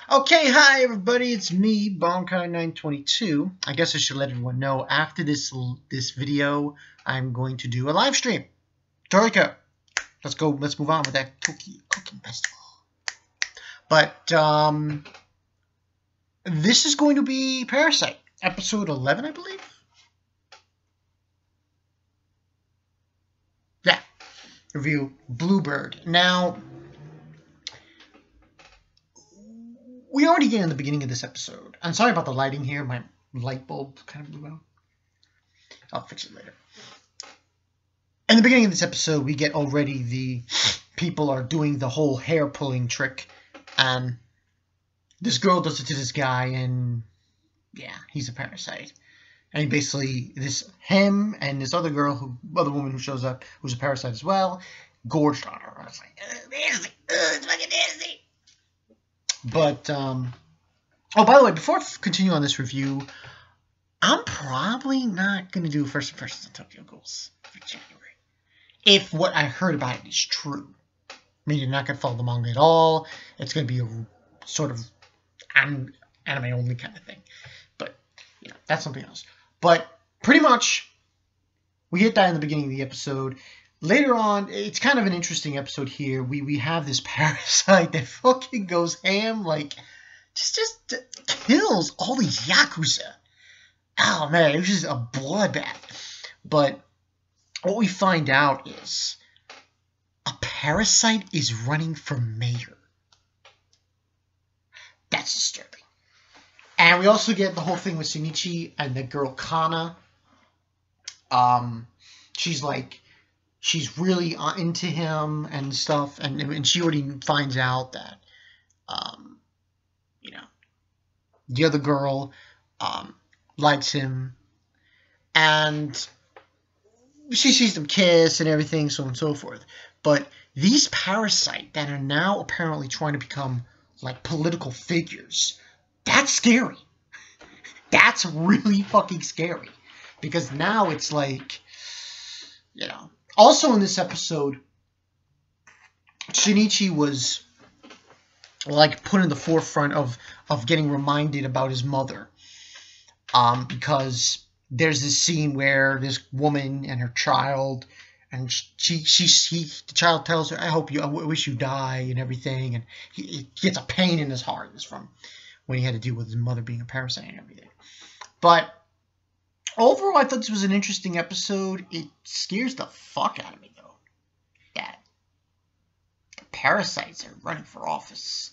Okay, hi everybody, it's me, Bonkai922. I guess I should let everyone know after this video, I'm going to do a live stream. Toriko, let's move on with that cooking festival. But this is going to be Parasyte, episode 11, I believe. Yeah, review Bluebird. Now, we already get in the beginning of this episode. I'm sorry about the lighting here. My light bulb kind of blew out. I'll fix it later. In the beginning of this episode, we get already the people are doing the whole hair pulling trick. And this girl does it to this guy, and yeah, he's a parasite. And he basically, him and this other woman who shows up, who's a parasite as well, gorged on her. I was like, nasty, it's fucking nasty. But, oh, by the way, before I continue on this review, I'm probably not going to do First Impressions on Tokyo Ghouls for January. If what I heard about it is true. I mean, you're not going to follow the manga at all. It's going to be a sort of anime-only kind of thing. But, you know, that's something else. But, pretty much, we get that in the beginning of the episode. Later on, it's kind of an interesting episode here. We have this parasite that fucking goes ham, like, just kills all these Yakuza. Oh, man, it was just a bloodbath. But what we find out is a parasite is running for mayor. That's disturbing. And we also get the whole thing with Shinichi and the girl Kana. She's really into him and stuff, and she already finds out that, you know, the other girl likes him, and she sees them kiss and everything, so on and so forth. But these parasites that are now apparently trying to become like political figures, that's scary. That's really fucking scary, because now it's like, you know. Also in this episode, Shinichi was like put in the forefront of getting reminded about his mother, because there's this scene where this woman and her child, and the child tells her, I wish you die and everything, and he gets a pain in his heart. It's from when he had to deal with his mother being a parasite and everything. But overall, I thought this was an interesting episode. It scares the fuck out of me, though, that the parasites are running for office.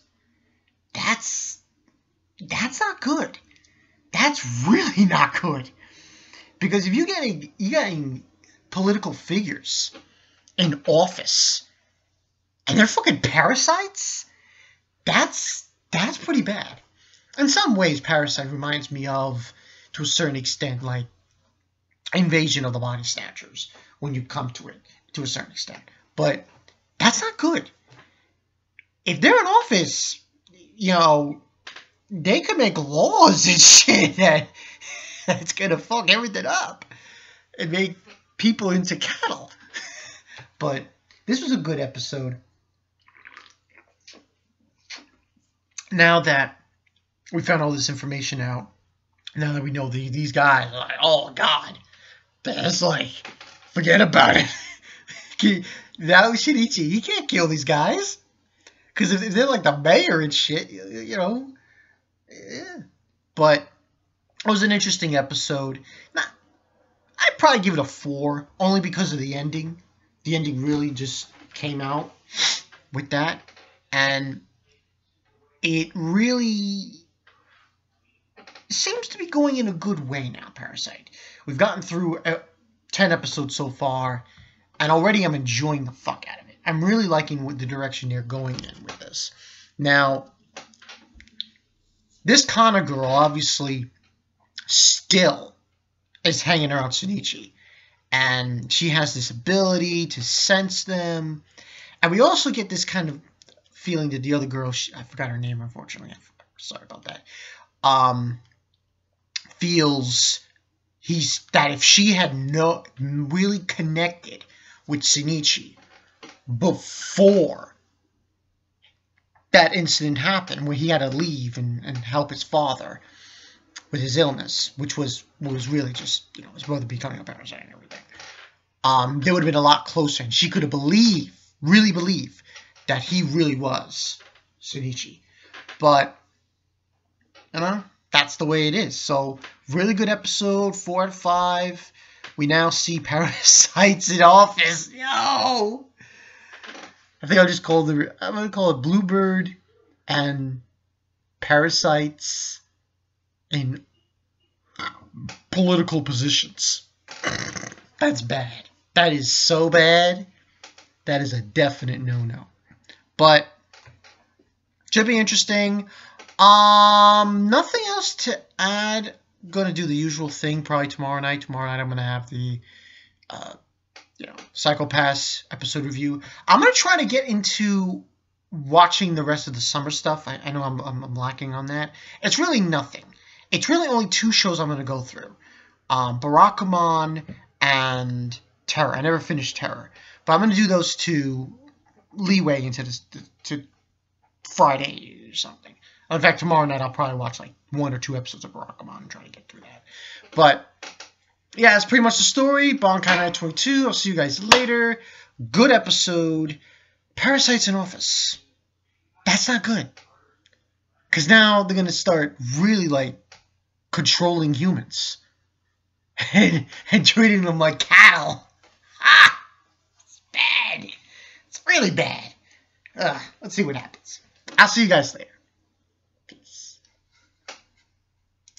That's not good. That's really not good. Because if you're getting political figures in office and they're fucking parasites, that's pretty bad. In some ways, Parasite reminds me of, to a certain extent, like Invasion of the Body Snatchers, when you come to it, to a certain extent. But that's not good. If they're in office, you know, they could make laws and shit that's gonna fuck everything up and make people into cattle. But this was a good episode. Now that we found all this information out, now that we know these guys are like, oh god, that's like, forget about it. Now Shinichi, he can't kill these guys. Because if they're like the mayor and shit, you know. Yeah. But it was an interesting episode. I'd probably give it a 4, only because of the ending. The ending really just came out with that. And it really seems to be going in a good way now, Parasyte. We've gotten through 10 episodes so far, and already I'm enjoying the fuck out of it. I'm really liking the direction they're going in with this. Now, this Kana girl obviously still is hanging around Shinichi, and she has this ability to sense them. And we also get this kind of feeling that the other girl, I forgot her name, unfortunately. Sorry about that. Feels that if she had really connected with Shinichi before that incident happened where he had to leave and help his father with his illness, which was really just, you know, his brother becoming a parasite and everything. They would have been a lot closer, and she could have really believed that he really was Shinichi. But, you know, that's the way it is. So, really good episode, 4 out of 5. We now see Parasyte's in office. Yo! I think I'm going to call it Bluebird and Parasyte's in political positions. That's bad. That is so bad. That is a definite no-no. But should be interesting. Nothing else to add. Going to do the usual thing probably tomorrow night. Tomorrow night I'm going to have the Psycho-Pass episode review. I'm going to try to get into watching the rest of the summer stuff. I know I'm lacking on that. It's really nothing. It's really only 2 shows I'm going to go through. Barakamon and Terror. I never finished Terror. But I'm going to do those 2 leeway into to Friday or something. In fact, tomorrow night I'll probably watch like 1 or 2 episodes of Barakamon and try to get through that. But yeah, that's pretty much the story. Bankai 922. I'll see you guys later. Good episode. Parasyte's in office. That's not good. Because now they're going to start really like controlling humans. And treating them like cattle. It's bad. It's really bad. Let's see what happens. I'll see you guys later.